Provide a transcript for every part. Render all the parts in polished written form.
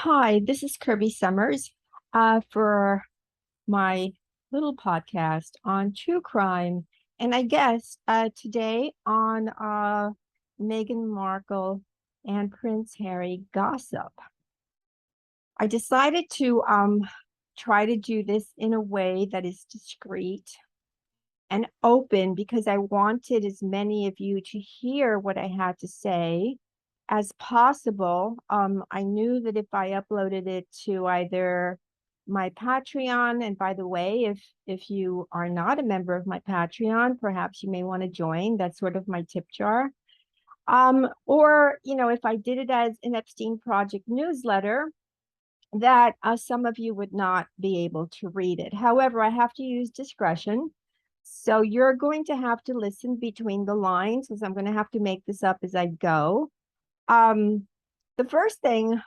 Hi, this is Kirby Summers for my little podcast on true crime. And I guess today on Meghan Markle and Prince Harry gossip. I decided to try to do this in a way that is discreet and open because I wanted as many of you to hear what I had to say as possible. I knew that if I uploaded it to either my Patreon, and by the way, if you are not a member of my Patreon, perhaps you may want to join. That's sort of my tip jar. Or if I did it as an Epstein Project newsletter, that some of you would not be able to read it. However, I have to use discretion. So you're going to have to listen between the lines because I'm going to have to make this up as I go. Um, the first thing,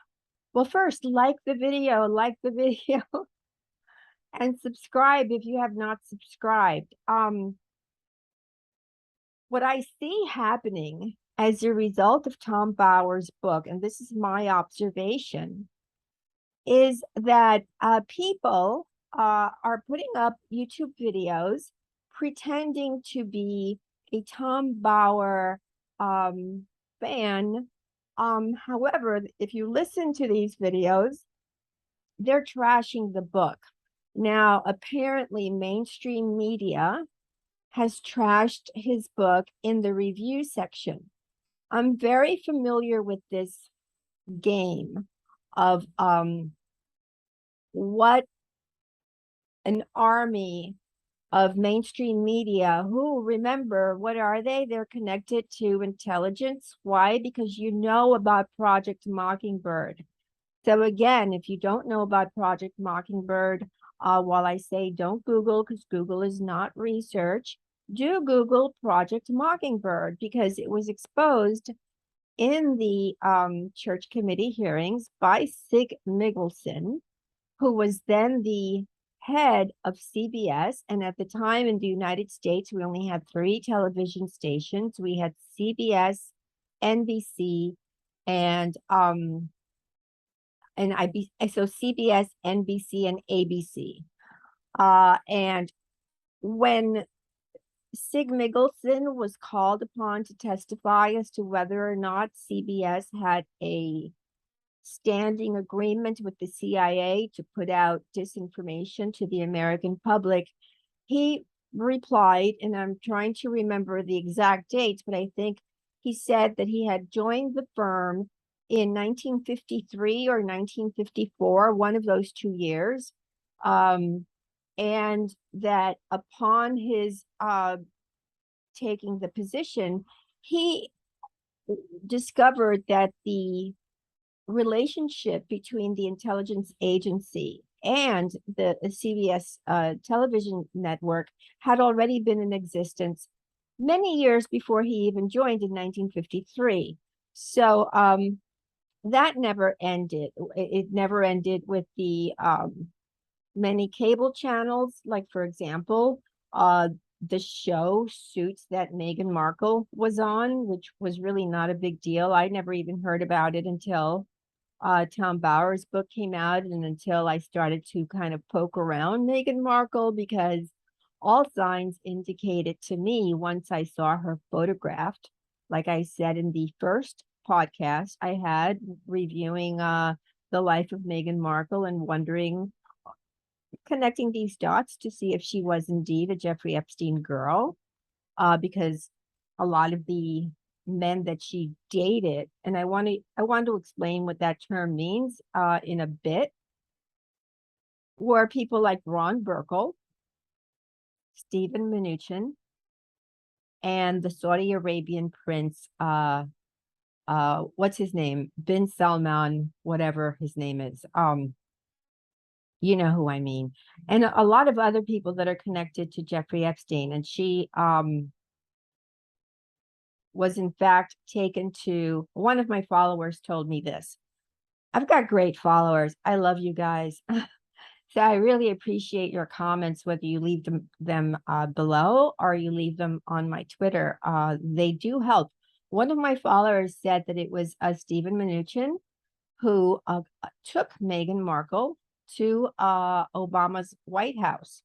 well, first, like the video, and subscribe if you have not subscribed. What I see happening as a result of Tom Bower's book, and this is my observation, is that people are putting up YouTube videos pretending to be a Tom Bower fan. However, if you listen to these videos, they're trashing the book. Now, apparently, mainstream media has trashed his book in the review section. I'm very familiar with this game of what an army of mainstream media who, remember, what are they? They're connected to intelligence. Why? Because you know about Project Mockingbird. So again, if you don't know about Project Mockingbird, while I say don't Google because Google is not research, do Google Project Mockingbird because it was exposed in the church committee hearings by Sig Mickelson, who was then the head of CBS. And at the time in the United States, we only had three television stations. We had CBS, NBC, and IB, so CBS, NBC, and ABC. And when Sig Mickelson was called upon to testify as to whether or not CBS had a standing agreement with the CIA to put out disinformation to the American public, he replied, and I'm trying to remember the exact dates, but I think he said that he had joined the firm in 1953 or 1954, one of those 2 years, and that upon his taking the position, he discovered that the relationship between the intelligence agency and the CBS television network had already been in existence many years before he even joined in 1953. So that never ended. It never ended with the many cable channels, like, for example, the show Suits that Meghan Markle was on, which was really not a big deal. I never even heard about it until Tom Bower's book came out and until I started to kind of poke around Meghan Markle, because all signs indicated to me once I saw her photographed, like I said in the first podcast I had reviewing the life of Meghan Markle and wondering, connecting these dots to see if she was indeed a Jeffrey Epstein girl, because a lot of the men that she dated, and I want to explain what that term means in a bit, were people like Ron Burkle, Stephen Mnuchin, and the Saudi Arabian prince, what's his name? Bin Salman, whatever his name is. You know who I mean. And a lot of other people that are connected to Jeffrey Epstein. And she was in fact taken to, one of my followers told me this. I've got great followers. I love you guys. So I really appreciate your comments, whether you leave them below or you leave them on my Twitter. They do help. One of my followers said that it was Stephen Mnuchin who took Meghan Markle to Obama's White House.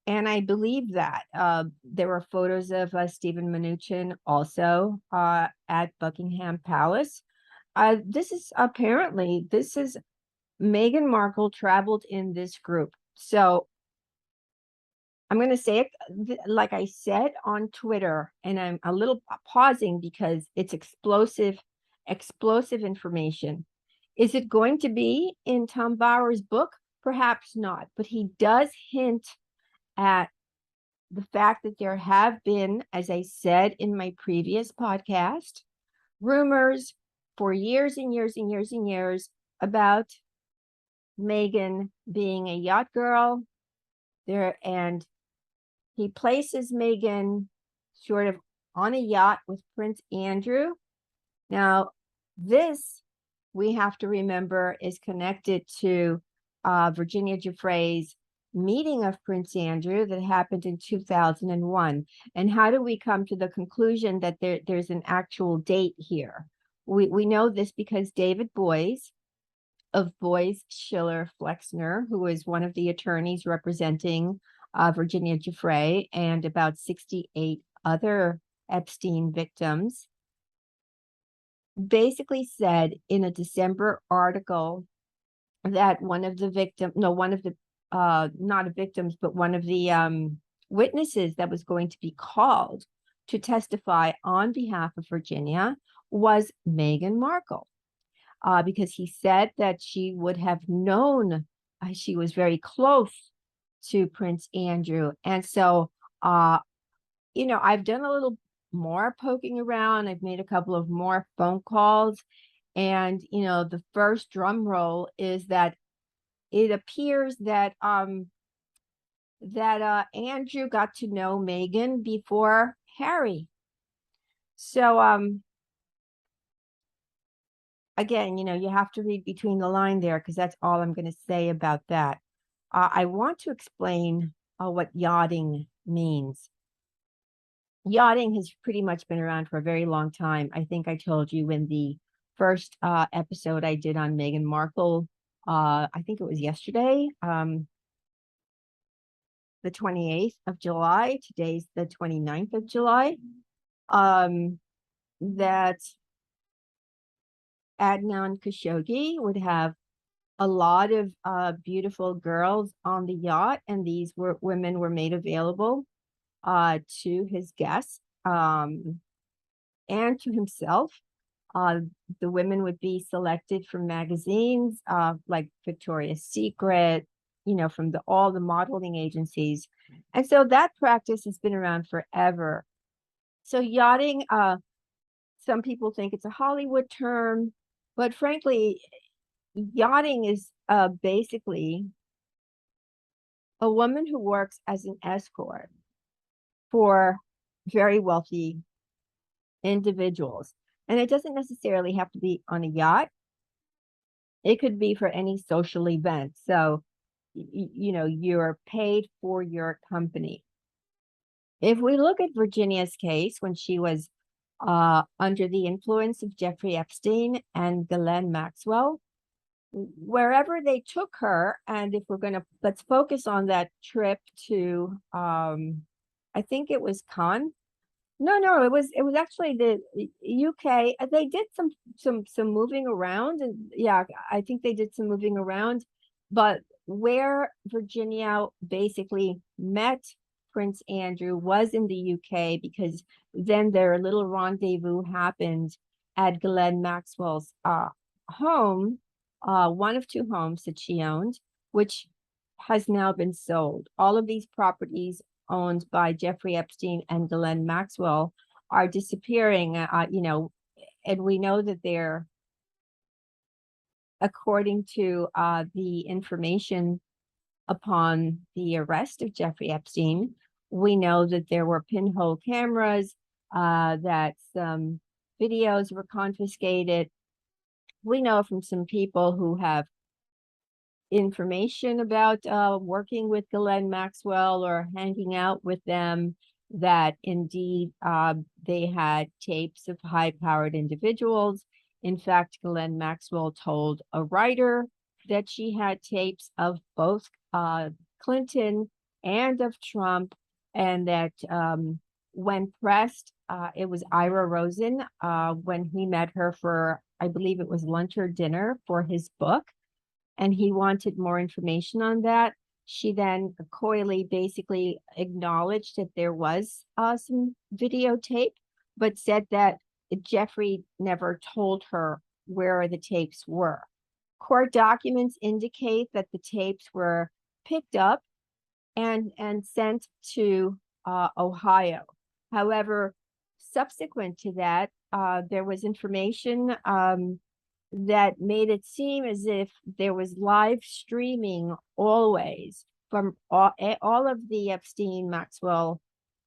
And I believe that there were photos of Stephen Mnuchin also at Buckingham Palace. This is Meghan Markle traveled in this group. So I'm going to say it like I said on Twitter, and I'm a little pausing because it's explosive information. Is it going to be in Tom Bauer's book? Perhaps not, but he does hint at the fact that there have been, as I said in my previous podcast, rumors for years and years and years and years about Meghan being a yacht girl there, and he places Meghan sort of on a yacht with Prince Andrew. Now, this, we have to remember, is connected to Virginia Giuffre's meeting of Prince Andrew that happened in 2001. And how do we come to the conclusion that there's an actual date here? We know this because David Boies of Boies, Schiller, Flexner, who is one of the attorneys representing Virginia Giuffre and about 68 other Epstein victims, basically said in a December article that one of the witnesses that was going to be called to testify on behalf of Virginia was Meghan Markle, because he said that she would have known she was very close to Prince Andrew. And so, I've done a little more poking around. I've made a couple of more phone calls. And, the first drum roll is that it appears that Andrew got to know Meghan before Harry. So again, you have to read between the line there, because that's all I'm going to say about that. I want to explain what yachting means. Yachting has pretty much been around for a very long time. I think I told you in the first episode I did on Meghan Markle, I think it was yesterday, the 28th of July. Today's the 29th of July. That Adnan Khashoggi would have a lot of beautiful girls on the yacht, and these women were made available to his guests and to himself. The women would be selected from magazines like Victoria's Secret, from all the modeling agencies. And so that practice has been around forever. So yachting, some people think it's a Hollywood term, but frankly, yachting is basically a woman who works as an escort for very wealthy individuals. And it doesn't necessarily have to be on a yacht. It could be for any social event. So, you're paid for your company. If we look at Virginia's case, when she was under the influence of Jeffrey Epstein and Ghislaine Maxwell, wherever they took her, and if let's focus on that trip to, I think it was Cannes. No, it was actually the UK. They did some moving around, and yeah, I think they did some moving around, but where Virginia basically met Prince Andrew was in the UK, because then their little rendezvous happened at Ghislaine Maxwell's home, one of two homes that she owned, which has now been sold. All of these properties owned by Jeffrey Epstein and Ghislaine Maxwell are disappearing, and we know that they're, according to the information upon the arrest of Jeffrey Epstein, we know that there were pinhole cameras, that some videos were confiscated. We know from some people who have information about working with Ghislaine Maxwell or hanging out with them, that indeed they had tapes of high-powered individuals In fact, Ghislaine Maxwell told a writer that she had tapes of both Clinton and of Trump, and that when pressed, it was Ira Rosen when he met her for, I believe it was lunch or dinner for his book, and he wanted more information on that. She then coyly basically acknowledged that there was some videotape, but said that Jeffrey never told her where the tapes were. Court documents indicate that the tapes were picked up and sent to Ohio. However, subsequent to that, there was information that made it seem as if there was live streaming always from all of the Epstein Maxwell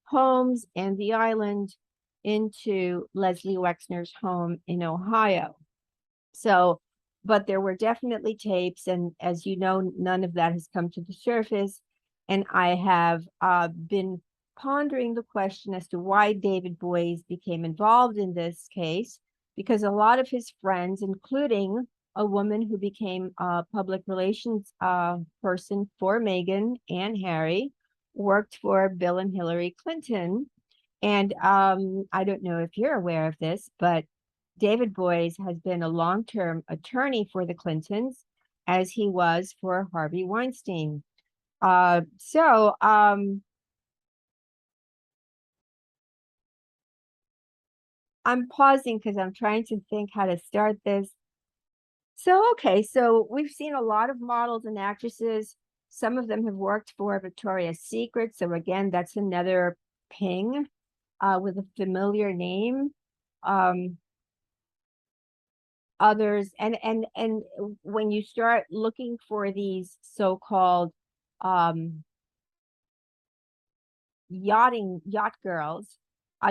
homes and the island into Leslie Wexner's home in Ohio. So, but there were definitely tapes, and as you know, none of that has come to the surface. And I have been pondering the question as to why David Boies became involved in this case, because a lot of his friends, including a woman who became a public relations person for Meghan and Harry, worked for Bill and Hillary Clinton. And I don't know if you're aware of this, but David Boies has been a long-term attorney for the Clintons, as he was for Harvey Weinstein. So I'm pausing because I'm trying to think how to start this. So, okay, so we've seen a lot of models and actresses. Some of them have worked for Victoria's Secret. So again, that's another ping with a familiar name. Others, and when you start looking for these so-called yacht girls,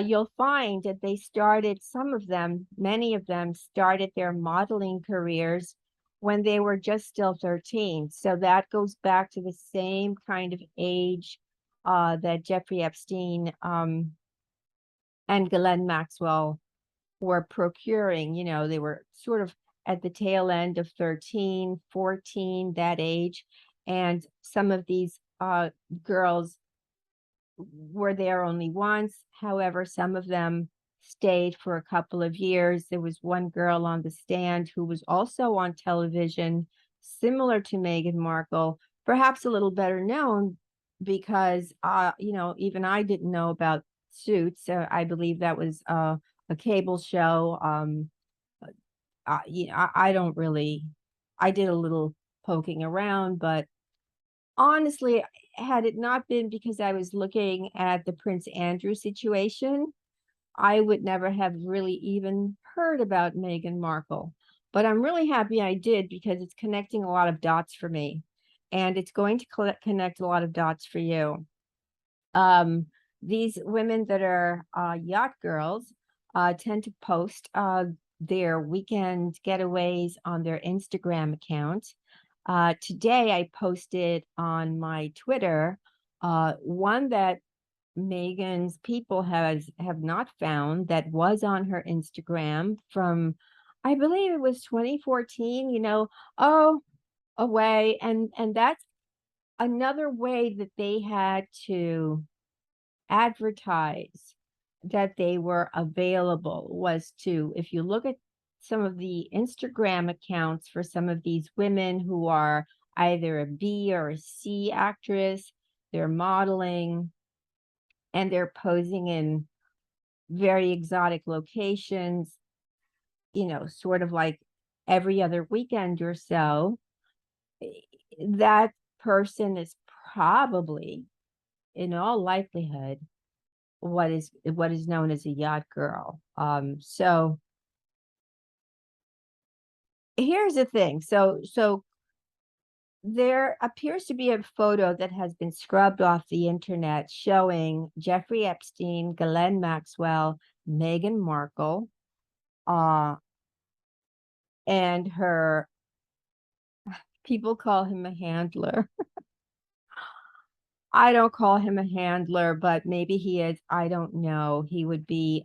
you'll find that they started, some of them, many of them started their modeling careers when they were just still 13. So that goes back to the same kind of age that Jeffrey Epstein and Ghislaine Maxwell were procuring. You know, they were sort of at the tail end of 13, 14, that age. And some of these girls were there only once. However, some of them stayed for a couple of years. There was one girl on the stand who was also on television, similar to Meghan Markle, perhaps a little better known because, you know, even I didn't know about Suits. I believe that was a cable show. You know, I don't really, I did a little poking around, but honestly, had it not been because I was looking at the Prince Andrew situation, I would never have really even heard about Meghan Markle. But I'm really happy I did because it's connecting a lot of dots for me. And it's going to connect a lot of dots for you. These women that are yacht girls tend to post their weekend getaways on their Instagram account. Today I posted on my Twitter one that Meghan's people have not found, that was on her Instagram from, I believe it was 2014, you know, away. And that's another way that they had to advertise that they were available, was to, if you look at some of the Instagram accounts for some of these women who are either a B or a C actress, they're modeling and they're posing in very exotic locations, you know, sort of like every other weekend or so. That person is probably, in all likelihood, what is known as a yacht girl. So here's the thing. So there appears to be a photo that has been scrubbed off the internet showing Jeffrey Epstein, Ghislaine Maxwell, Meghan Markle, and her, people call him a handler. I don't call him a handler, but maybe he is. I don't know. He would be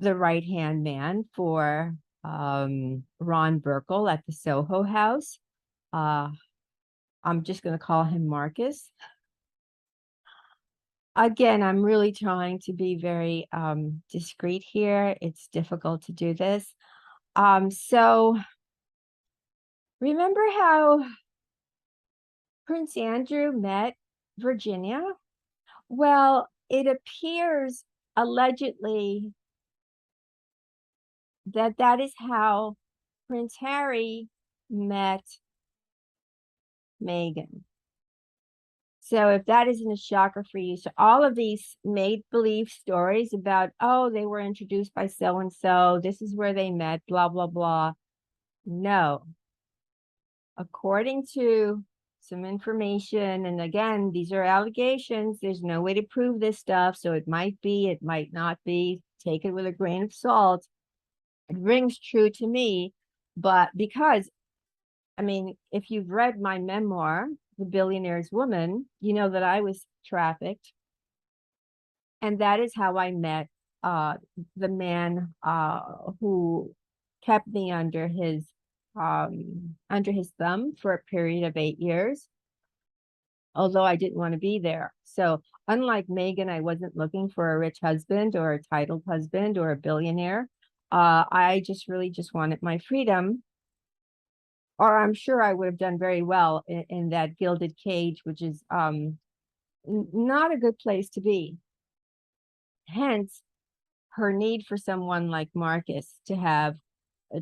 the right-hand man for Ron Burkle at the Soho House. I'm just going to call him Marcus. Again, I'm really trying to be very discreet here. It's difficult to do this. So remember how Prince Andrew met Virginia? Well, it appears allegedly that that is how Prince Harry met Meghan. So if that isn't a shocker for you, so all of these make-believe stories about, oh, they were introduced by so-and-so, this is where they met, blah, blah, blah. No. According to some information, and again, these are allegations, there's no way to prove this stuff, so it might be, it might not be, take it with a grain of salt. It rings true to me, but because, I mean, if you've read my memoir, The Billionaire's Woman, you know that I was trafficked. And that is how I met the man who kept me under his thumb for a period of 8 years, although I didn't want to be there. So unlike Meghan, I wasn't looking for a rich husband or a titled husband or a billionaire. I just really just wanted my freedom, or I'm sure I would have done very well in that gilded cage, which is not a good place to be. Hence, her need for someone like Marcus to have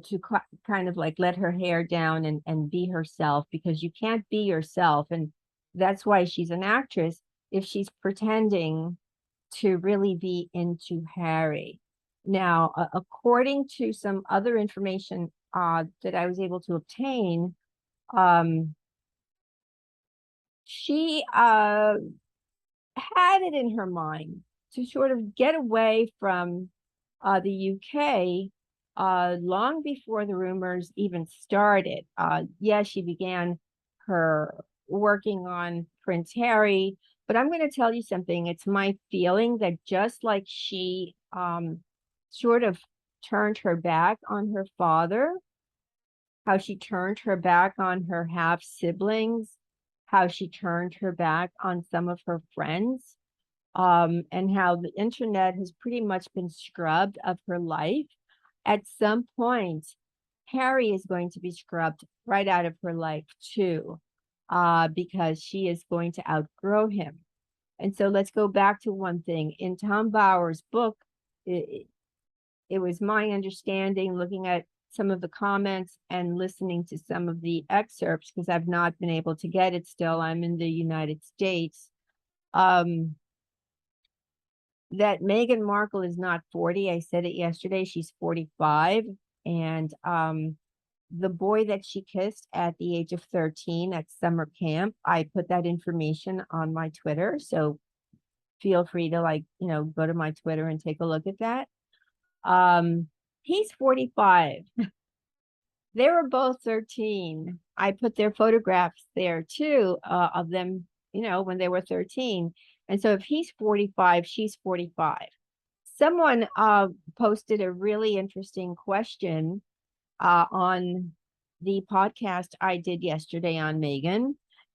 to kind of like let her hair down and be herself, because you can't be yourself. And that's why she's an actress, if she's pretending to really be into Harry. Now, according to some other information that I was able to obtain, she had it in her mind to sort of get away from the UK long before the rumors even started. Yeah, she began her working on Prince Harry, but I'm going to tell you something. It's my feeling that just like she sort of turned her back on her father, how she turned her back on her half siblings, how she turned her back on some of her friends, and how the internet has pretty much been scrubbed of her life. At some point, Harry is going to be scrubbed right out of her life too, because she is going to outgrow him. And so let's go back to one thing. In Tom Bauer's book, it was my understanding, looking at some of the comments and listening to some of the excerpts, because I've not been able to get it still. I'm in the United States. That Meghan Markle is not 40. I said it yesterday. She's 45. And the boy that she kissed at the age of 13 at summer camp, I put that information on my Twitter. So feel free to go to my Twitter and take a look at that. He's 45. They were both 13. I put their photographs there too, of them, when they were 13. And so if he's 45, she's 45. Someone posted a really interesting question on the podcast I did yesterday on Meghan.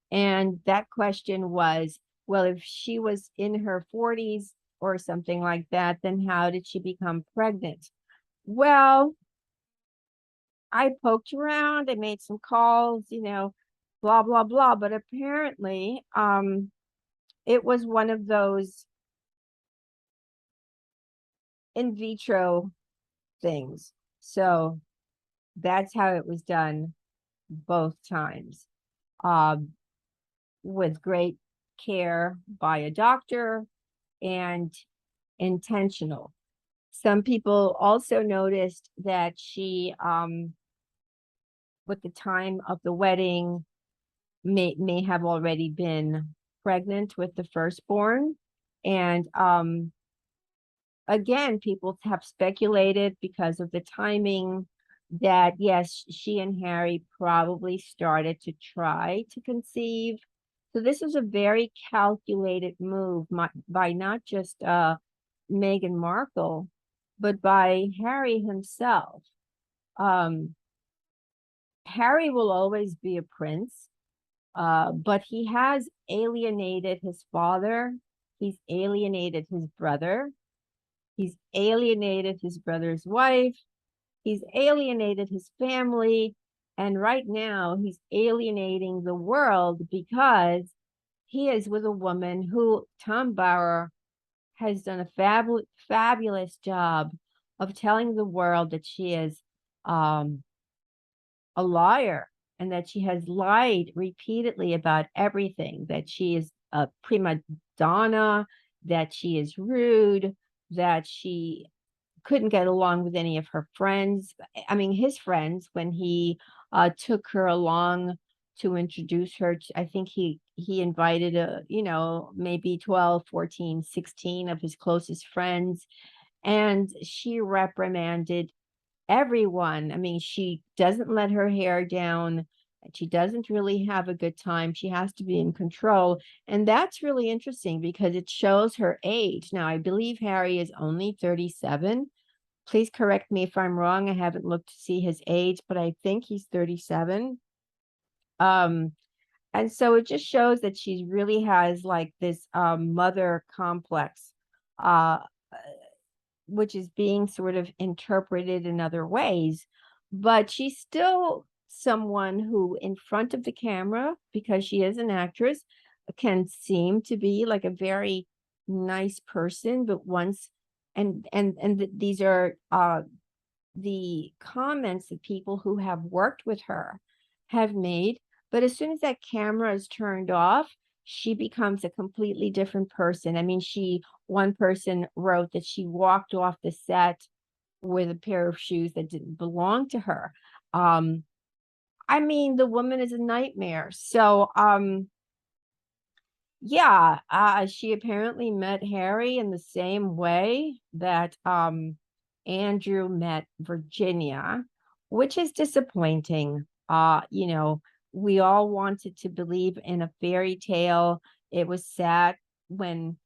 And that question was, well, if she was in her 40s or something like that, then how did she become pregnant? Well, I poked around, I made some calls, blah, blah, blah. But apparently, it was one of those in vitro things. So that's how it was done both times, with great care by a doctor and intentional. Some people also noticed that she, with the time of the wedding, may have already been pregnant with the firstborn. And again, people have speculated because of the timing that, yes, she and Harry probably started to try to conceive. So this is a very calculated move by not just Meghan Markle, but by Harry himself. Um, Harry will always be a prince, but he has alienated his father. He's alienated his brother. He's alienated his brother's wife. He's alienated his family. And right now, he's alienating the world because he is with a woman who Tom Bauer has done a fabulous job of telling the world that she is um, a liar and that she has lied repeatedly about everything, that she is a prima donna, that she is rude, that she couldn't get along with any of her friends. I mean, his friends, when he took her along to introduce her I think he invited maybe 12, 14, 16 of his closest friends, and she reprimanded everyone. I mean, she doesn't let her hair down. She doesn't really have a good time. She has to be in control. And that's really interesting because it shows her age. Now, I believe Harry is only 37. Please correct me if I'm wrong. I haven't looked to see his age, but I think he's 37. Um, and so it just shows that she really has like this mother complex, uh, which is being sort of interpreted in other ways. But she's still someone who, in front of the camera, because she is an actress, can seem to be like a very nice person. But once, these are the comments that people who have worked with her have made. But as soon as that camera is turned off, she becomes a completely different person. I mean, one person wrote that she walked off the set with a pair of shoes that didn't belong to her. Um, I mean, the woman is a nightmare. So, yeah, she apparently met Harry in the same way that Andrew met Virginia, which is disappointing. We all wanted to believe in a fairy tale. It was sad when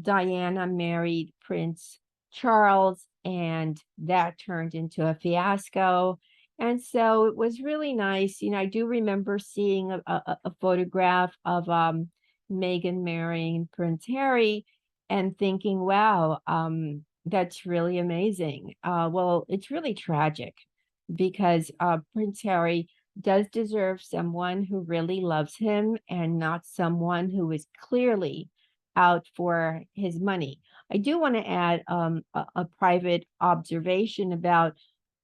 Diana married Prince Charles, and that turned into a fiasco. And so it was really nice. I do remember seeing a photograph of Meghan marrying Prince Harry and thinking, wow, that's really amazing. Well, it's really tragic because Prince Harry does deserve someone who really loves him and not someone who is clearly out for his money. I do want to add a private observation about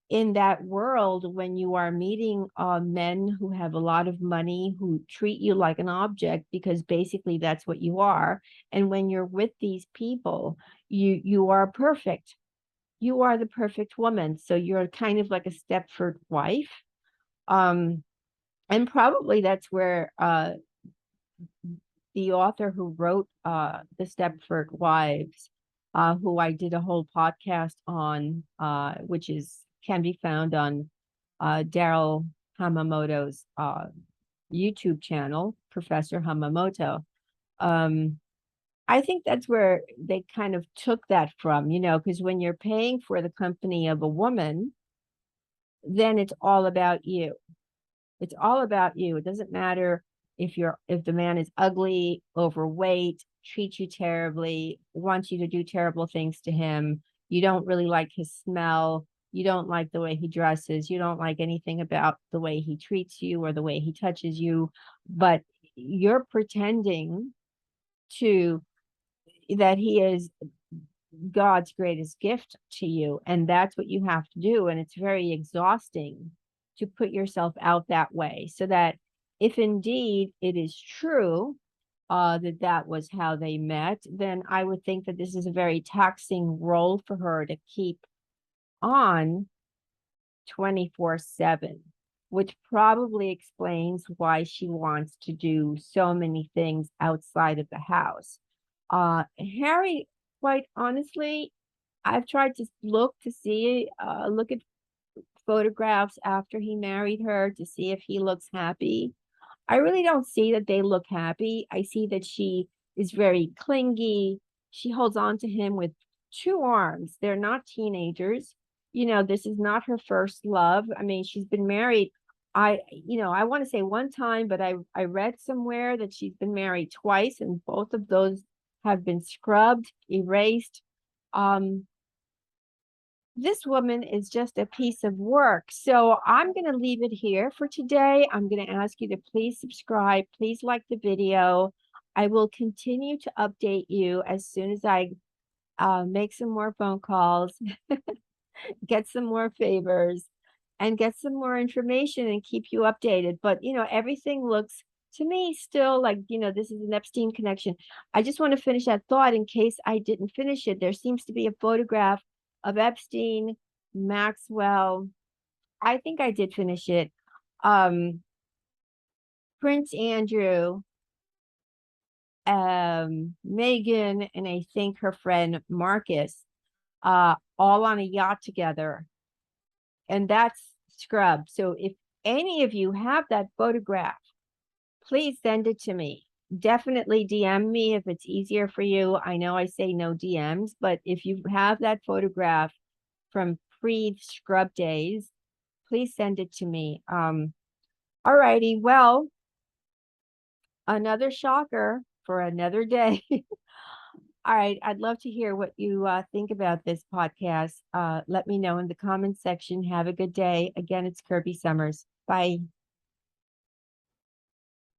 in that world when you are meeting men who have a lot of money who treat you like an object because basically that's what you are. And when you're with these people, you are perfect. You are the perfect woman, so you're kind of like a Stepford wife. um and probably that's where the author who wrote the Stepford Wives, who I did a whole podcast on, which is can be found on Daryl Hamamoto's YouTube channel, Professor Hamamoto. Um, I think that's where they kind of took that from, because when you're paying for the company of a woman, then it's all about you. It's all about you. It doesn't matter if the man is ugly, overweight, treats you terribly, wants you to do terrible things to him. You don't really like his smell. You don't like the way he dresses. You don't like anything about the way he treats you or the way he touches you. But you're pretending to that he is God's greatest gift to you. And that's what you have to do. And it's very exhausting to put yourself out that way so that if indeed it is true that was how they met, then I would think that this is a very taxing role for her to keep on 24/7, which probably explains why she wants to do so many things outside of the house. Harry, quite honestly, I've tried to look at photographs after he married her to see if he looks happy. I really don't see that they look happy. I see that she is very clingy. She holds on to him with two arms. They're not teenagers. This is not her first love. I mean, she's been married. I want to say one time, but I read somewhere that she's been married twice, and both of those have been scrubbed, erased. Um, this woman is just a piece of work. So I'm going to leave it here for today. I'm going to ask you to please subscribe. Please like the video. I will continue to update you as soon as I make some more phone calls, get some more favors, and get some more information and keep you updated. But, everything looks to me still like, this is an Epstein connection. I just want to finish that thought in case I didn't finish it. There seems to be a photograph of Epstein, Maxwell. I think I did finish it. Prince Andrew, Meghan, and I think her friend Marcus, all on a yacht together. And that's scrub. So if any of you have that photograph, please send it to me. Definitely DM me if it's easier for you. I know I say no DMs, but if you have that photograph from pre-scrub days, please send it to me. All righty. Well, another shocker for another day. All right. I'd love to hear what you think about this podcast. Let me know in the comments section. Have a good day. Again, it's Kirby Summers. Bye.